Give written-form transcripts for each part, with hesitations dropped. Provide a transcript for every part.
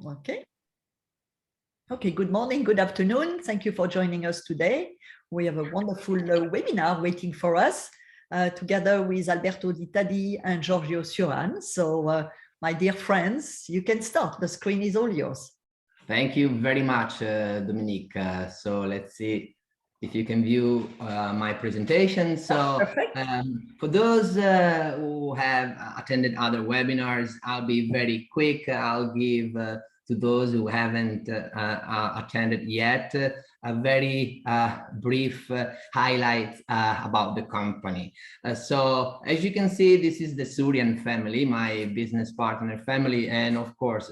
Okay. Okay, good morning, good afternoon. Thank you for joining us today. We have a wonderful webinar waiting for us together with Alberto Di Taddi and Giorgio Suran. So, my dear friends, you can start. The screen is all yours. Thank you very much, Dominique. So let's see if you can view my presentation. So for those who have attended other webinars, I'll be very quick. I'll give to those who haven't attended yet a very brief highlight about the company. So as you can see, this is the Surian family, my business partner family, and of course,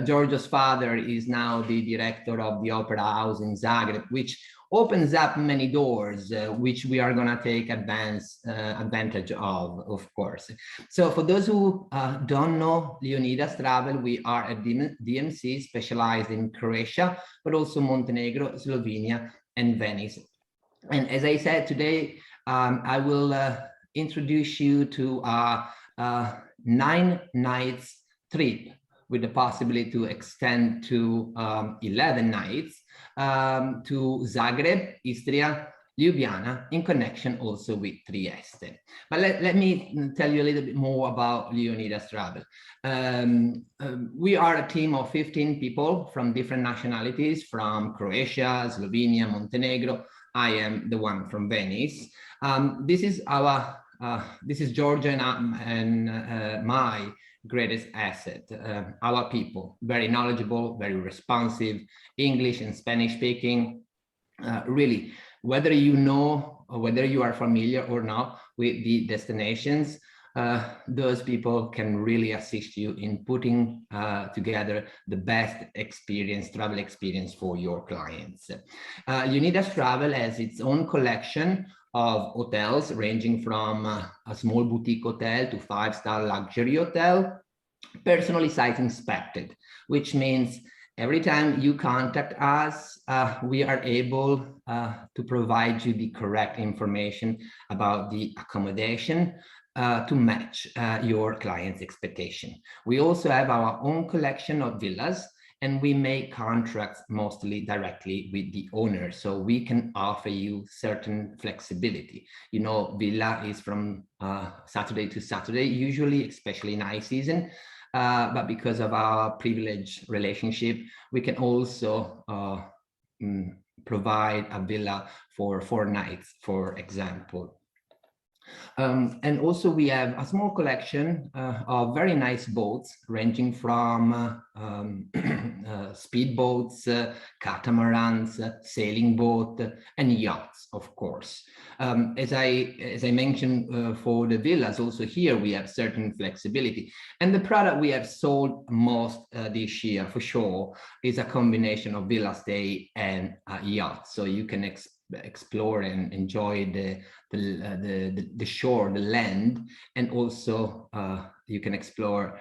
Giorgio's father is now the director of the Opera House in Zagreb, which opens up many doors, which we are going to take advantage of course. So for those who don't know Leonidas Travel, we are a DMC specialized in Croatia, but also Montenegro, Slovenia, and Venice. And as I said, today, I will introduce you to a 9 nights trip with the possibility to extend to 11 nights to Zagreb, Istria, Ljubljana, in connection also with Trieste. But let me tell you a little bit more about Leonidas Travel. We are a team of 15 people from different nationalities, from Croatia, Slovenia, Montenegro. I am the one from Venice. This is Georgia and my greatest asset, our people, very knowledgeable, very responsive, English and Spanish speaking. Really, whether you know or whether you are familiar or not with the destinations, those people can really assist you in putting together the best travel experience for your clients. Leonidas Travel has its own collection of hotels ranging from a small boutique hotel to 5-star luxury hotel, personally site inspected, which means every time you contact us, we are able to provide you the correct information about the accommodation to match your client's expectation. We also have our own collection of villas, and we make contracts mostly directly with the owner, so we can offer you certain flexibility. You know, villa is from Saturday to Saturday, usually, especially in high season. But because of our privileged relationship, we can also provide a villa for 4 nights, for example. And also we have a small collection of very nice boats, ranging from speedboats, catamarans, sailing boat, and yachts, of course. As I mentioned, for the villas, also here we have certain flexibility. And the product we have sold most this year, for sure, is a combination of villa stay and yacht. So you can explore and enjoy the shore, the land, and also you can explore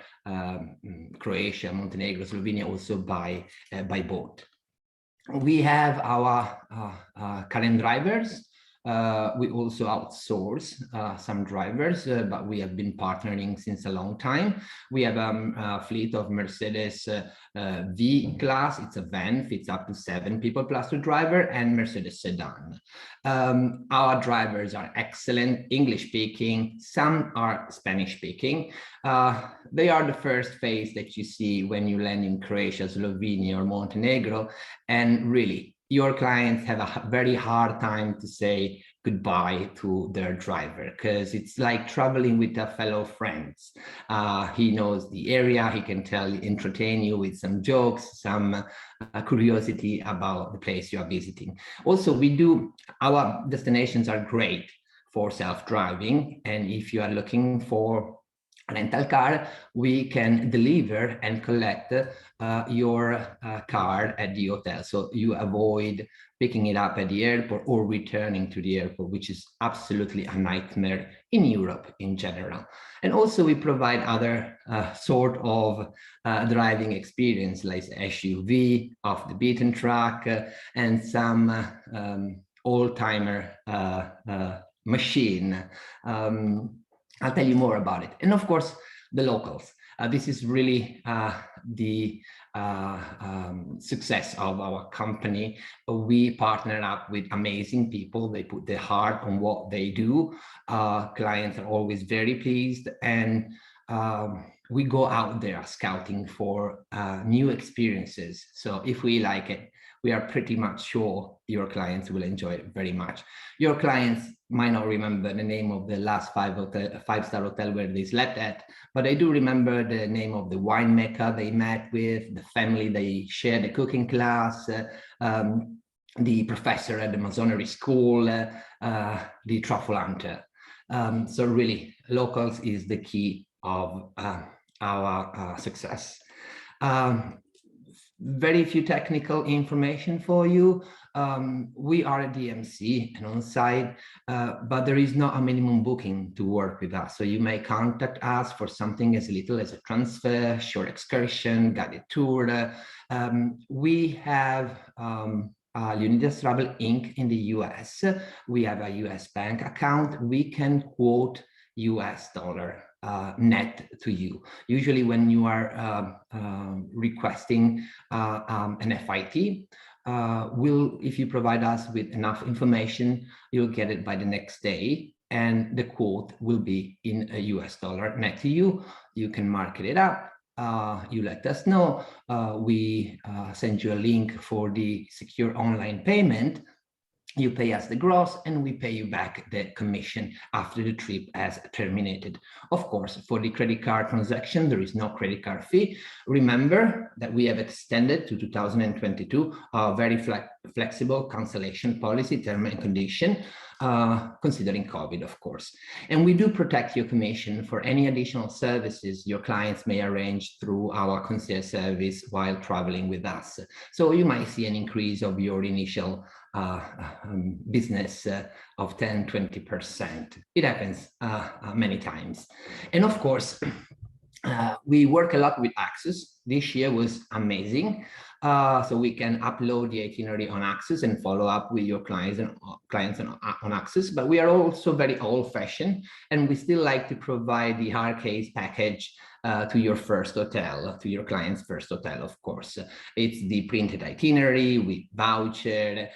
Croatia, Montenegro, Slovenia also by boat. We have our current drivers. We also outsource some drivers, but we have been partnering since a long time. We have a fleet of Mercedes V-Class. It's a van, fits up to 7 people plus the driver, and Mercedes sedan. Our drivers are excellent, English speaking. Some are Spanish speaking. They are the first face that you see when you land in Croatia, Slovenia, or Montenegro, and really, your clients have a very hard time to say goodbye to their driver, because it's like traveling with a fellow friends. He knows the area, he can entertain you with some jokes, some curiosity about the place you are visiting. Also, our destinations are great for self-driving, and if you are looking for rental car, we can deliver and collect your car at the hotel, so you avoid picking it up at the airport or returning to the airport, which is absolutely a nightmare in Europe in general. And also we provide other sort of driving experience, like SUV, off the beaten track, and some old-timer machine. I'll tell you more about it. And of course, the locals. This is really the success of our company. We partner up with amazing people. They put their heart on what they do. Clients are always very pleased, and we go out there scouting for new experiences. So if we like it, we are pretty much sure your clients will enjoy it very much. Your clients might not remember the name of the last five-star hotel where they slept at, but they do remember the name of the winemaker they met with, the family they shared the cooking class, the professor at the Masonry school, the truffle hunter. So really, locals is the key of our success. Very few technical information for you. We are a DMC and on site, but there is not a minimum booking to work with us. So you may contact us for something as little as a transfer, short excursion, guided tour. We have Leonidas Travel Inc. in the US. We have a US bank account. We can quote US dollar net to you. Usually when you are requesting an FIT, if you provide us with enough information, you'll get it by the next day, and the quote will be in a US dollar net to you. You can mark it up. You let us know. We send you a link for the secure online payment. You pay us the gross, and we pay you back the commission after the trip has terminated. Of course, for the credit card transaction, there is no credit card fee. Remember that we have extended to 2022 a very flexible cancellation policy, term and condition, considering COVID, of course. And we do protect your commission for any additional services your clients may arrange through our concierge service while traveling with us. So you might see an increase of your initial business of 10-20%. It happens many times. And of course, we work a lot with Access. This year was amazing. So we can upload the itinerary on Access and follow up with your clients on Access. But we are also very old-fashioned, and we still like to provide the hard case package to your first hotel, to your client's first hotel, of course. It's the printed itinerary with voucher,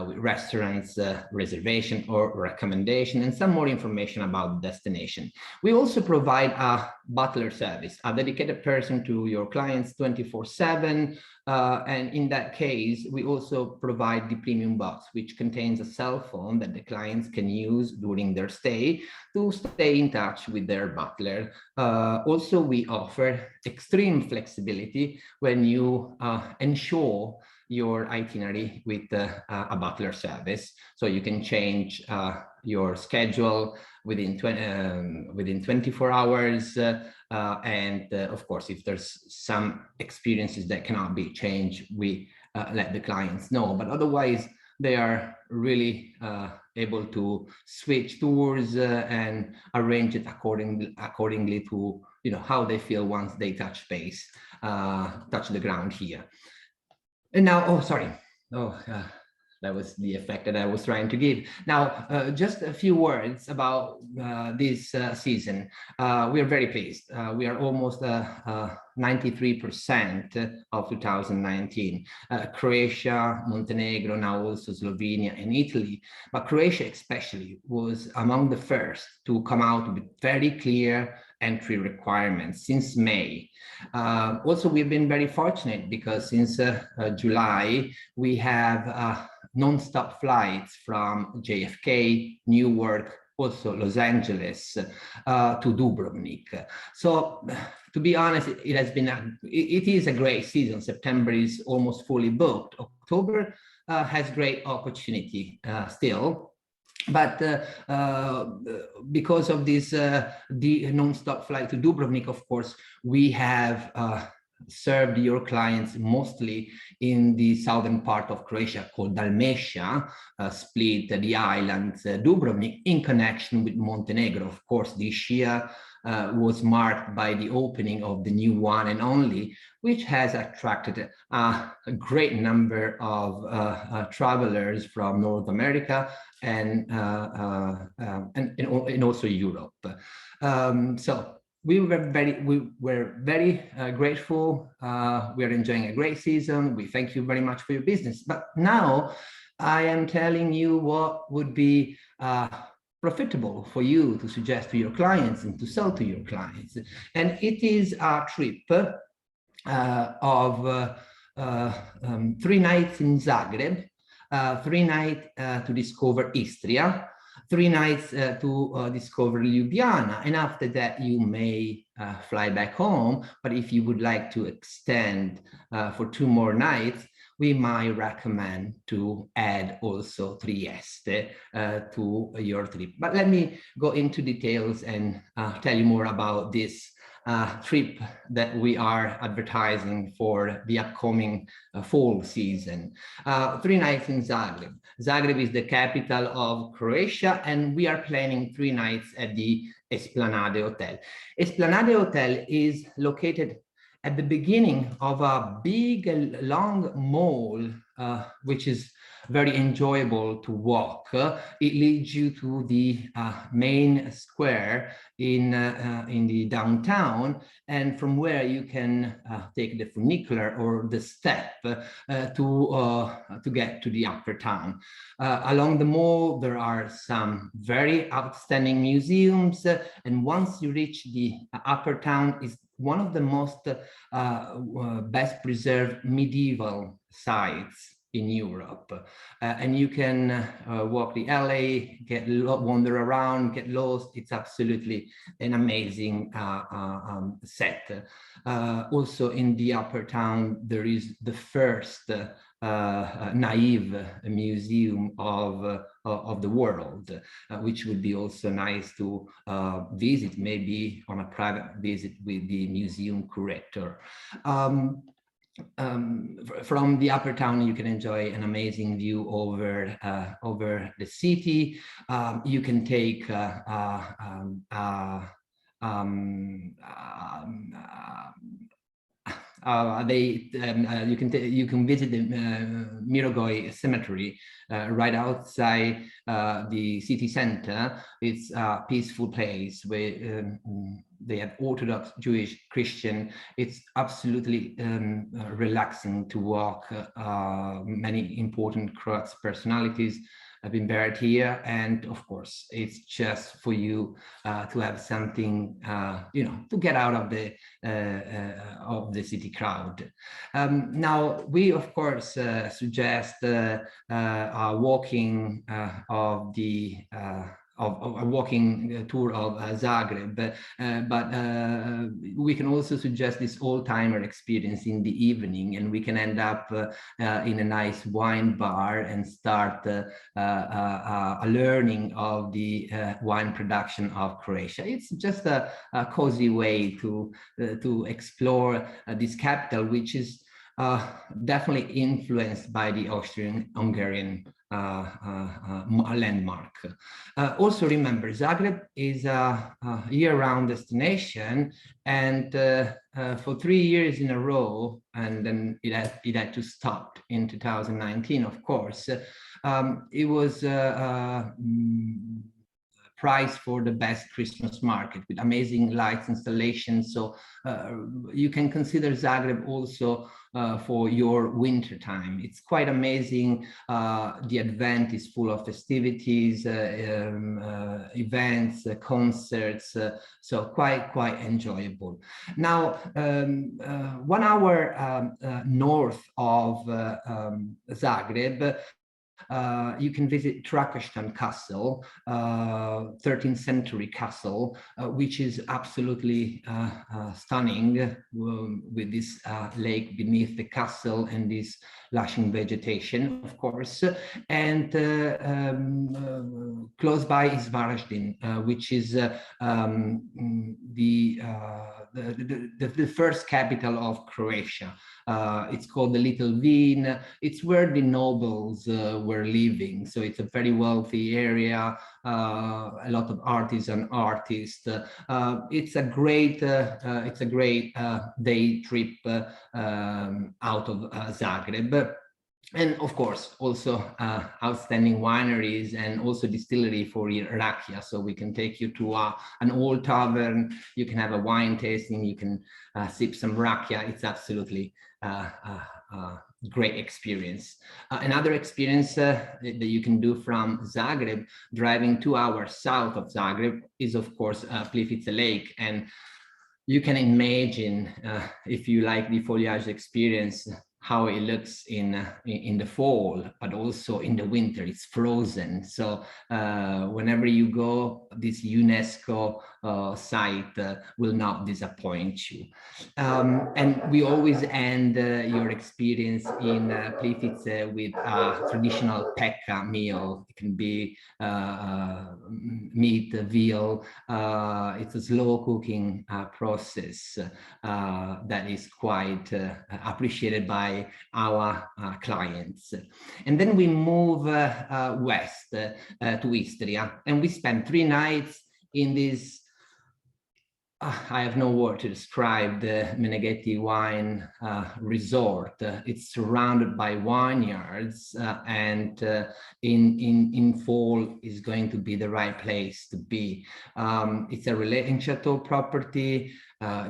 with restaurants, reservation or recommendation, and some more information about the destination. We also provide a butler service, a dedicated person to your clients 24/7. And in that case, we also provide the premium box, which contains a cell phone that the clients can use during their stay to stay in touch with their butler. Also, we offer extreme flexibility when you ensure your itinerary with a butler service. So you can change your schedule within 24 hours. Of course, if there's some experiences that cannot be changed, we let the clients know. But otherwise, they are really able to switch tours and arrange it accordingly to how they feel once they touch base, touch the ground here. And now, that was the effect that I was trying to give. Now, just a few words about this season. We are very pleased. We are almost 93% of 2019. Croatia, Montenegro, now also Slovenia and Italy. But Croatia especially was among the first to come out with very clear entry requirements since May. Also, we've been very fortunate because since July, we have non-stop flights from JFK, Newark, also Los Angeles to Dubrovnik. So to be honest, it is a great season. September is almost fully booked. October has great opportunity still. But because of this the non-stop flight to Dubrovnik, of course, we have served your clients mostly in the southern part of Croatia called Dalmatia, split the island Dubrovnik in connection with Montenegro. Of course, this year was marked by the opening of the new one and only, which has attracted a great number of travelers from North America and also Europe. So we were very grateful. We are enjoying a great season. We thank you very much for your business. But now I am telling you what would be profitable for you to suggest to your clients and to sell to your clients. And it is a trip of 3 nights in Zagreb, 3 nights to discover Istria, 3 nights to discover Ljubljana, and after that you may fly back home. But if you would like to extend for 2 more nights, we might recommend to add also Trieste to your trip. But let me go into details and tell you more about this trip that we are advertising for the upcoming fall season. 3 nights in Zagreb. Zagreb is the capital of Croatia, and we are planning 3 nights at the Esplanade Hotel. Esplanade Hotel is located at the beginning of a big and long mall, which is very enjoyable to walk. It leads you to the main square in the downtown, and from where you can take the funicular or the step to get to the upper town. Along the mall, there are some very outstanding museums, and once you reach the upper town, is one of the most best preserved medieval sites in Europe. And you can walk the alley, wander around, get lost. It's absolutely an amazing set. Also in the upper town, there is the first naive museum of the world, which would be also nice to visit, maybe on a private visit with the museum curator. From the upper town, you can enjoy an amazing view over the city. You can take you can visit the Mirogoj Cemetery right outside the city center. It's a peaceful place where they have Orthodox, Jewish, Christian. It's absolutely relaxing to walk. Many important Croat personalities have been buried here, and of course, it's just for you to have something, to get out of the city crowd. Now, we of course suggest a walking of the a walking tour of Zagreb, but we can also suggest this old-timer experience in the evening, and we can end up in a nice wine bar and start a learning of the wine production of Croatia. It's just a cozy way to explore this capital, which is definitely influenced by the Austrian-Hungarian landmark. Also remember, Zagreb is a year-round destination, and for 3 years in a row, and then it had to stop in 2019, of course. It was prize for the best Christmas market with amazing lights installations. So you can consider Zagreb also for your winter time. It's quite amazing. The Advent is full of festivities, events, concerts, so quite enjoyable. Now, 1 hour north of Zagreb, you can visit Trakoštan Castle, 13th century castle, which is absolutely stunning, with this lake beneath the castle and this lushing vegetation, of course. And close by is Varaždin, which is the first capital of Croatia. It's called the Little Wien. It's where the nobles were living, so it's a very wealthy area. A lot of artists. It's a great day trip out of Zagreb. And of course, also outstanding wineries and also distillery for rakia. So we can take you to an old tavern. You can have a wine tasting. You can sip some rakia. It's absolutely great experience. Another experience that you can do from Zagreb, driving 2 hours south of Zagreb, is of course Plitvice Lake. And you can imagine, if you like the foliage experience, how it looks in the fall, but also in the winter. It's frozen. So whenever you go, this UNESCO site will not disappoint you. And we always end your experience in Plitvice with a traditional pekka meal. It can be meat, veal. It's a slow cooking process that is quite appreciated by our clients. And then we move west to Istria, and we spend 3 nights in this, I have no word to describe the Meneghetti wine resort. It's surrounded by vineyards, and in fall is going to be the right place to be. It's a relating chateau property,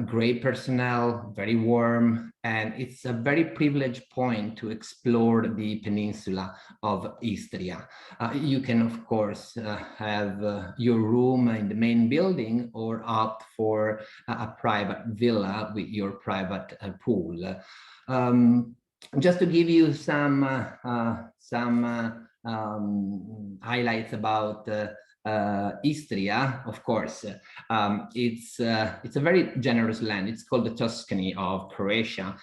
great personnel, very warm, and it's a very privileged point to explore the peninsula of Istria. You can, of course, have your room in the main building or opt for a private villa with your private pool. Just to give you some highlights about Istria, of course, it's a very generous land. It's called the Tuscany of Croatia,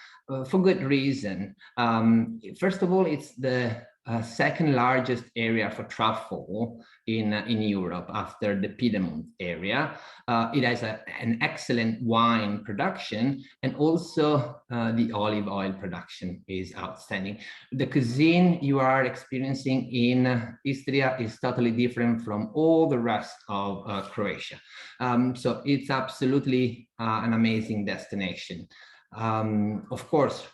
for good reason. First of all, it's the second largest area for truffle in Europe after the Piedmont area. It has an excellent wine production, and also the olive oil production is outstanding. The cuisine you are experiencing in Istria is totally different from all the rest of Croatia. So it's absolutely an amazing destination. Of course,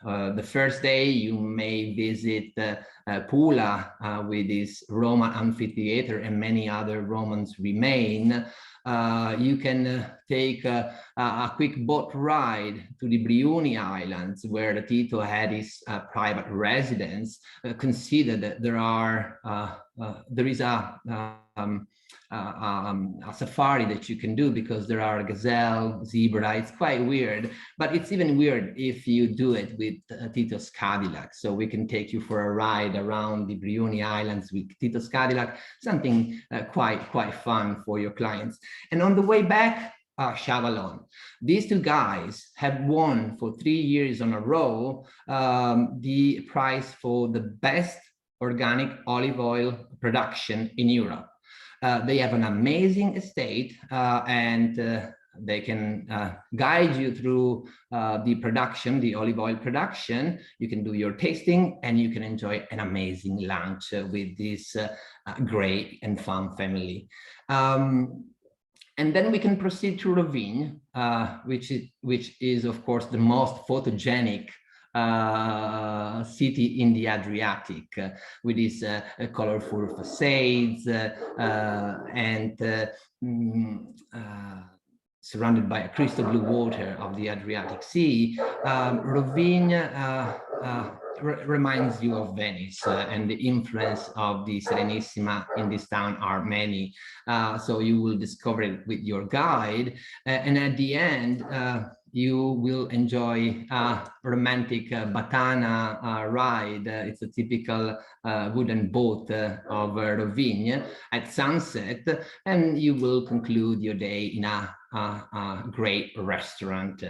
the first day you may visit Pula with this Roman amphitheater and many other Romans remain. You can take a quick boat ride to the Brioni Islands, where Tito had his private residence. Consider that there is a safari that you can do, because there are gazelle, zebra. It's quite weird, but it's even weird if you do it with Tito's Cadillac. So we can take you for a ride around the Brioni Islands with Tito's Cadillac, something quite fun for your clients. And on the way back, Chavalon. These 2 guys have won for 3 years in a row the prize for the best organic olive oil production in Europe. They have an amazing estate, and they can guide you through the production, the olive oil production. You can do your tasting, and you can enjoy an amazing lunch with this great and fun family. And then we can proceed to Rovinj, which is of course the most photogenic city in the Adriatic, with its colorful facades and surrounded by a crystal blue water of the Adriatic Sea. Rovinj reminds you of Venice, and the influence of the Serenissima in this town are many. So you will discover it with your guide, and at the end, you will enjoy a romantic Batana ride. It's a typical wooden boat of Rovinj at sunset, and you will conclude your day in a great restaurant.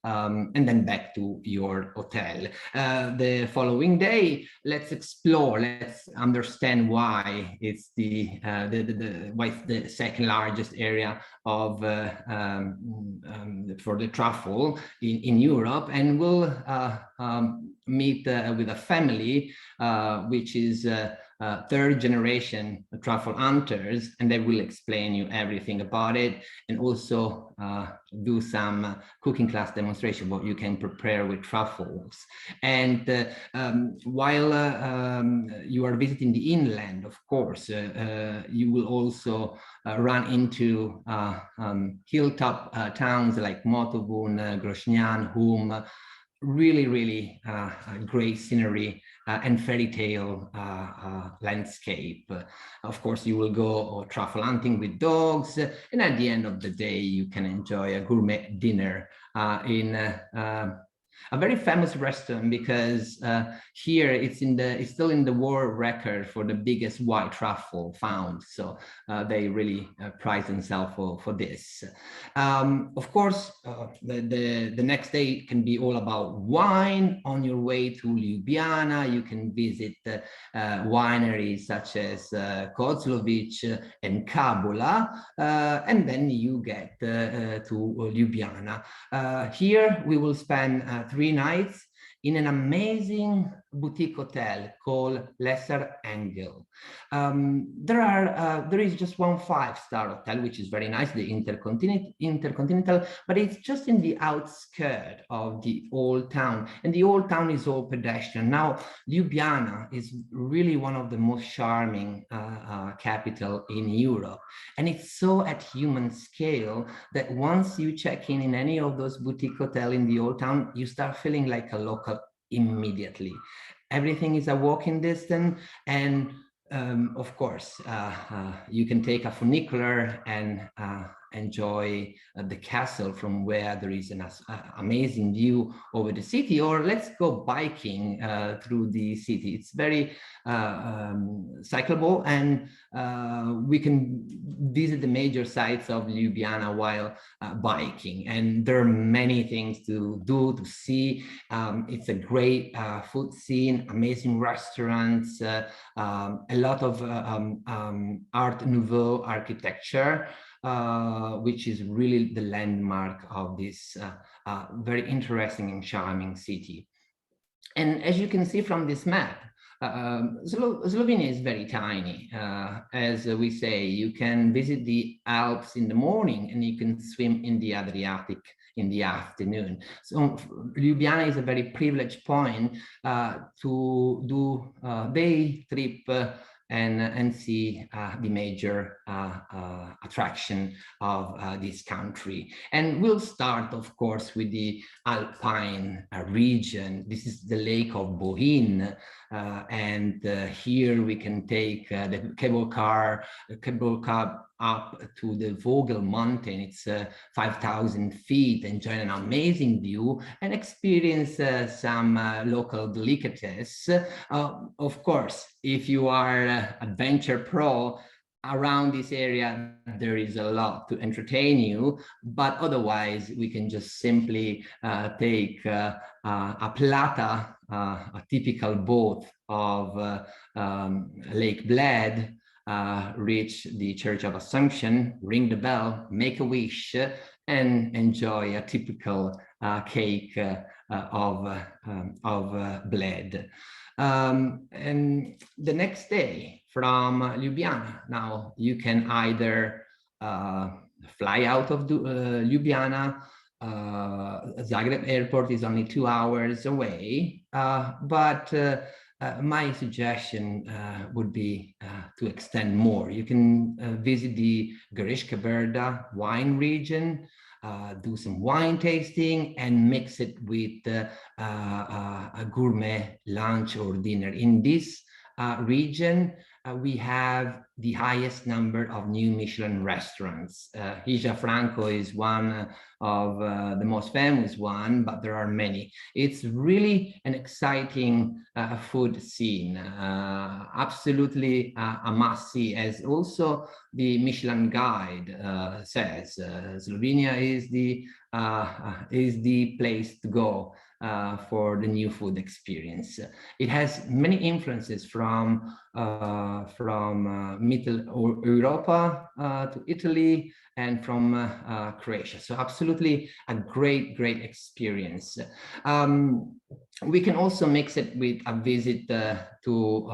And then back to your hotel. The following day, let's explore, let's understand why it's the second largest area of for the truffle in Europe, and we'll meet with a family which is third generation truffle hunters, and they will explain you everything about it, and also do some cooking class demonstration what you can prepare with truffles. And while you are visiting the inland, of course, you will also run into hilltop towns like Motovun, Grosnian, Hum, really great scenery and fairy tale landscape. Of course, you will go truffle hunting with dogs, and at the end of the day, you can enjoy a gourmet dinner in a very famous restaurant, because here it's still in the world record for the biggest white truffle found. So they really prize themselves for this. Of course, the next day can be all about wine. On your way to Ljubljana, you can visit wineries such as Kozlovic and Kabula, and then you get to Ljubljana. Here we will spend 3 nights in an amazing boutique hotel called Lesser Angel. There is just one 5-star hotel, which is very nice, the Intercontinental, but it's just in the outskirts of the old town, and the old town is all pedestrian. Now, Ljubljana is really one of the most charming capital in Europe, and it's so at human scale that once you check in any of those boutique hotels in the old town, you start feeling like a local immediately. Everything is a walking distance, and of course, you can take a funicular and enjoy the castle from where there is an amazing view over the city, or let's go biking through the city. It's very cyclable, and we can visit the major sites of Ljubljana while biking, and there are many things to do, to see. It's a great food scene, amazing restaurants, a lot of Art Nouveau architecture, which is really the landmark of this very interesting and charming city. And as you can see from this map, Slovenia is very tiny. As we say, you can visit the Alps in the morning and you can swim in the Adriatic in the afternoon. So Ljubljana is a very privileged point to do a day trip and see the major attraction of this country. And we'll start, of course, with the Alpine region. This is the Lake of Bohin. And here we can take the cable car up to the Vogel mountain. It's 5,000 feet, enjoy an amazing view and experience some local delicatessen. Of course, if you are adventure pro, around this area there is a lot to entertain you, but otherwise we can just simply take a plata, a typical boat of Lake Bled, reach the Church of Assumption, ring the bell, make a wish, and enjoy a typical cake of Bled. And the next day from Ljubljana, now you can either fly out of Ljubljana. Zagreb airport is only 2 hours away, but my suggestion would be to extend more. You can visit the Goriška Brda wine region, do some wine tasting and mix it with a gourmet lunch or dinner. In this region, we have the highest number of new Michelin restaurants. Hija Franco is one of the most famous one, but there are many. It's really an exciting food scene, absolutely a must-see, as also the Michelin guide says. Slovenia is the place to go for the new food experience. It has many influences from Middle Europa to Italy and from Croatia. So absolutely a great experience. We can also mix it with a visit to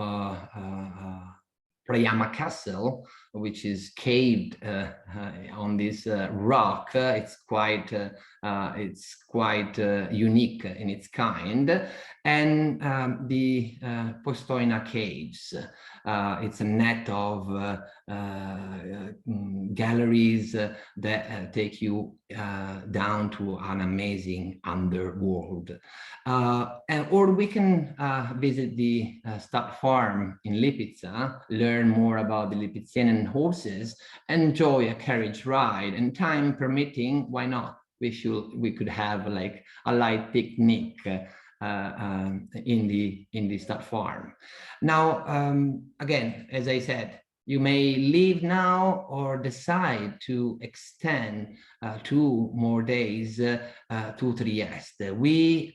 Prajama Castle, which is caved on this rock. It's quite unique in its kind. And the Postojna Caves. It's a net of galleries that take you down to an amazing underworld. Or we can visit the stud farm in Lipica, learn more about the Lipizzanen horses, enjoy a carriage ride, and time permitting, why not? We could have like a light picnic in the stud farm. Now, again, as I said, you may leave now or decide to extend 2 more days to Trieste. We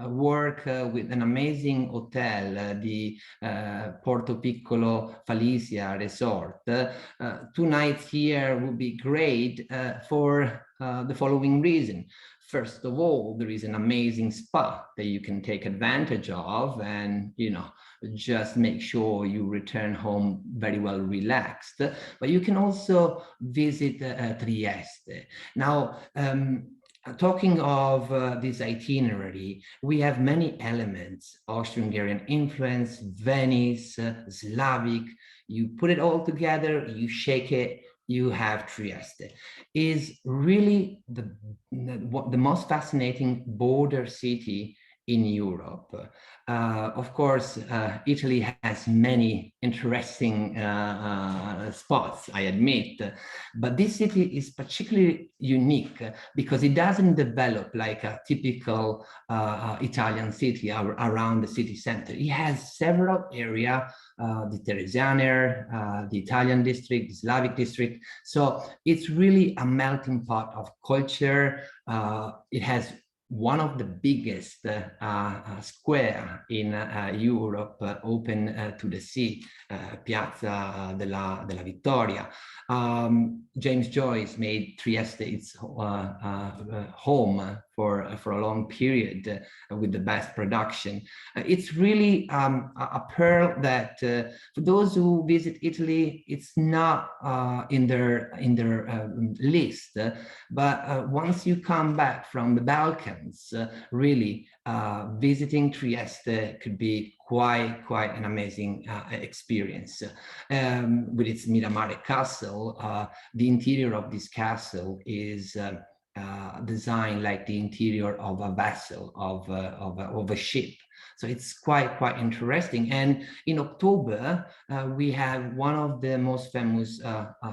work with an amazing hotel, the Porto Piccolo Falicia Resort. 2 nights here would be great for the following reason. First of all, there is an amazing spa that you can take advantage of, and just make sure you return home very well relaxed. But you can also visit Trieste. Now, talking of this itinerary, we have many elements: Austro-Hungarian influence, Venice, Slavic. You put it all together, you shake it, you have Trieste. Is really the most fascinating border city in Europe. Of course, Italy has many interesting spots, I admit, but this city is particularly unique because it doesn't develop like a typical Italian city around the city center. It has several areas, the Teresianer, the Italian district, the Slavic district. So it's really a melting pot of culture. It has one of the biggest square in Europe, open to the sea, Piazza della Vittoria. James Joyce made Trieste its home for a long period with the best production. It's really a pearl that for those who visit Italy, it's not in their list, but once you come back from the Balkans, really visiting Trieste could be quite an amazing experience. With its Miramare Castle, the interior of this castle is designed like the interior of a vessel, of a ship. So it's quite interesting. And in October, we have one of the most famous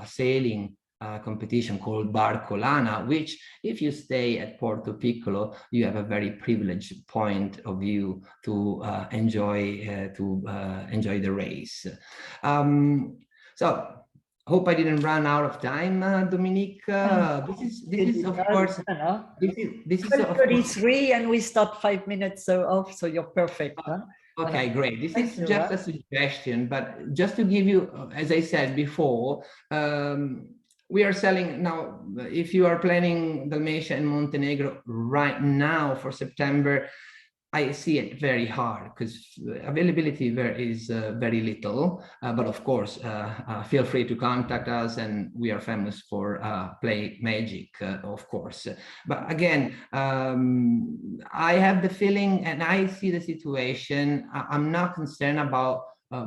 sailing competition called Barcolana, which if you stay at Porto Piccolo, you have a very privileged point of view to enjoy the race. So hope I didn't run out of time, Dominique. This is of course, this is 33, and we start 5 minutes off, so you're perfect. Okay, great. This is just a suggestion, but just to give you, as I said before, we are selling now. If you are planning Dalmatia and Montenegro right now for September, I see it very hard because availability is very little. But of course, feel free to contact us, and we are famous for play magic, of course. But again, I have the feeling, and I see the situation. I'm not concerned about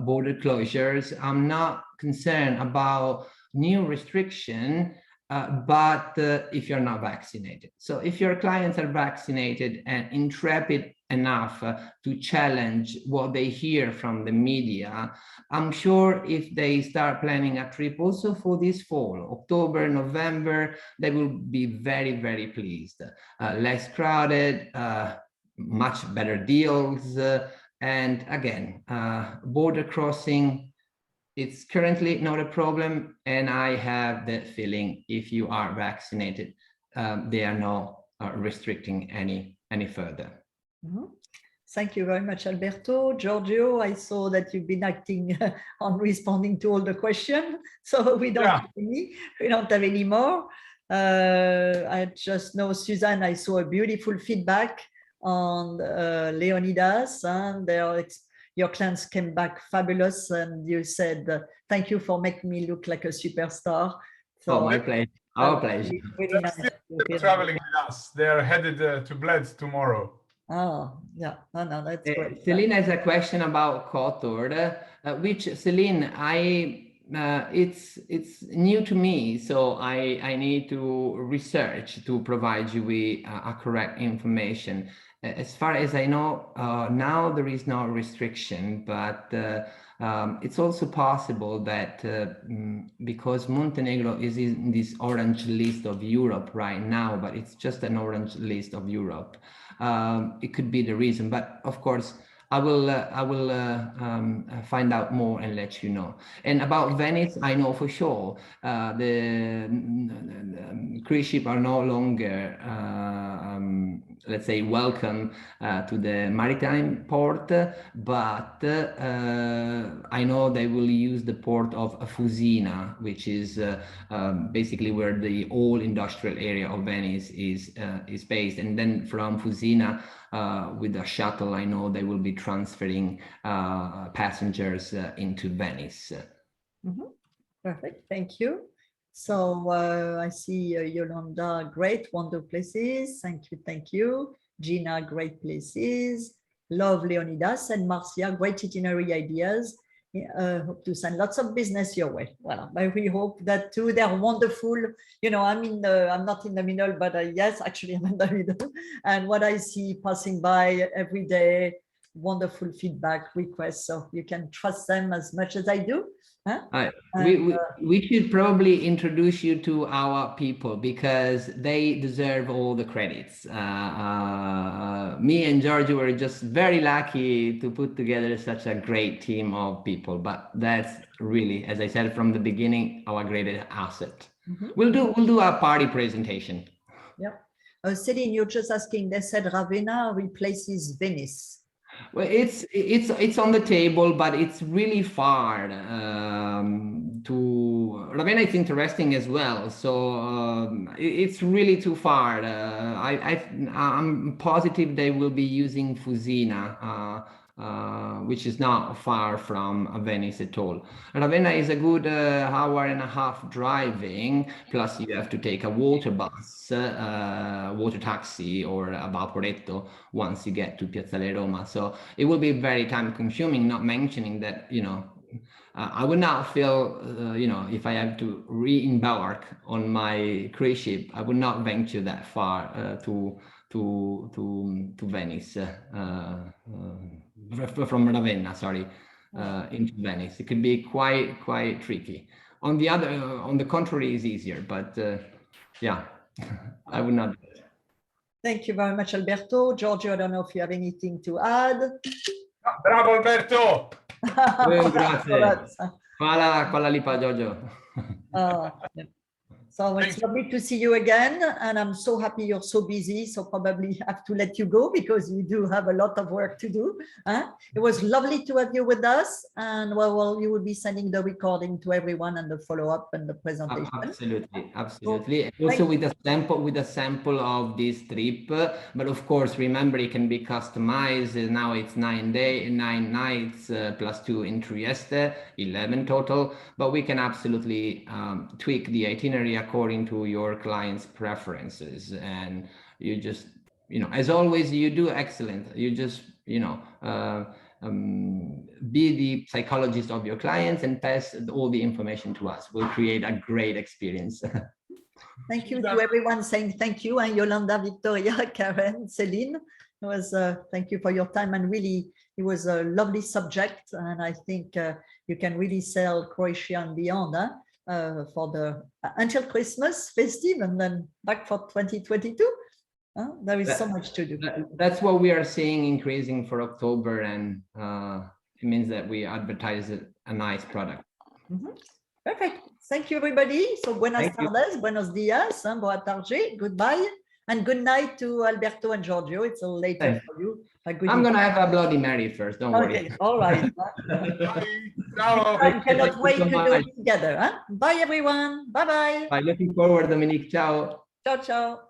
border closures. I'm not concerned about new restriction, but if you're not vaccinated. So if your clients are vaccinated and intrepid enough to challenge what they hear from the media, I'm sure if they start planning a trip also for this fall, October, November, they will be very pleased. Less crowded, much better deals, and again, border crossing, it's currently not a problem, and I have the feeling if you are vaccinated, they are not restricting any further. Thank you very much, Alberto. Giorgio, I saw that you've been acting on responding to all the questions, so we don't have any more. I just know, Suzanne, I saw a beautiful feedback on Leonidas, and your clients came back fabulous, and you said, thank you for making me look like a superstar. So, my pleasure. Our pleasure. Really nice. They're traveling with us. They're headed to Bled tomorrow. Oh, yeah. No, that's great. Celine has a question about Kotor, which, Celine, it's new to me, so I need to research to provide you with a correct information. As far as I know, now there is no restriction, but it's also possible that because Montenegro is in this orange list of Europe right now, but it's just an orange list of Europe. It could be the reason, but of course I will find out more and let you know. And about Venice, I know for sure the cruise ship are no longer let's say welcome to the maritime port, but I know they will use the port of Fusina, which is basically where the whole industrial area of Venice is based, and then from Fusina with a shuttle, I know they will be transferring passengers into Venice. Perfect, thank you. So I see Yolanda, great, wonderful places. Thank you. Gina, great places. Love Leonidas, and Marcia, great itinerary ideas. Hope to send lots of business your way. Well, we hope that too. They're wonderful. You know, I'm not in the middle, but yes, actually I'm in the middle. And what I see passing by every day, wonderful feedback requests. So you can trust them as much as I do. Huh? We should probably introduce you to our people because they deserve all the credits. Me and Giorgio were just very lucky to put together such a great team of people, but that's really, as I said from the beginning, our greatest asset. We'll do a party presentation. Yep. Celine, you're just asking, they said Ravenna replaces Venice. Well, it's on the table, but it's really far. To Ravenna, it's interesting as well. So it's really too far. I'm positive they will be using Fusina, which is not far from Venice at all. Ravenna is a good hour and a half driving, plus you have to take a water bus, water taxi, or a vaporetto once you get to Piazzale Roma. So it will be very time consuming, not mentioning that, you know, I would not feel, you know, if I have to re-embark on my cruise ship, I would not venture that far to Venice, from Ravenna, sorry, into Venice. It could be quite tricky. On the contrary, is easier, but yeah, I would not do it. Thank you very much, Alberto. Giorgio, I don't know if you have anything to add. Bravo, Alberto! Grazie. Quala lipa, Giorgio. Yeah. So it's lovely to see you again, and I'm so happy you're so busy, so probably have to let you go because you do have a lot of work to do. It was lovely to have you with us, and well, you will be sending the recording to everyone and the follow-up and the presentation. Absolutely. Also with a sample of this trip, but of course, remember it can be customized. Now it's 9 nights plus 2 in Trieste, 11 total, but we can absolutely tweak the itinerary according to your client's preferences. And you just, you know, as always, you do excellent. You just, you know, be the psychologist of your clients and pass all the information to us. We'll create a great experience. Thank you to everyone saying thank you, and Yolanda, Victoria, Karen, Celine. It was thank you for your time, and really it was a lovely subject, and I think you can really sell Croatia and beyond for the until Christmas festive, and then back for 2022. There is so much to do. That's what we are seeing increasing for October, and it means that we advertise a nice product. Perfect. Thank you, everybody. So buenas tardes, buenos dias, boa tarde, goodbye, And good night to Alberto and Giorgio. It's a little later for you. I'm going to have a Bloody Mary first. Don't worry. All right. I cannot wait to do it together. Huh? Bye, everyone. Bye-bye. Bye. Looking forward, Dominique. Ciao. Ciao, ciao.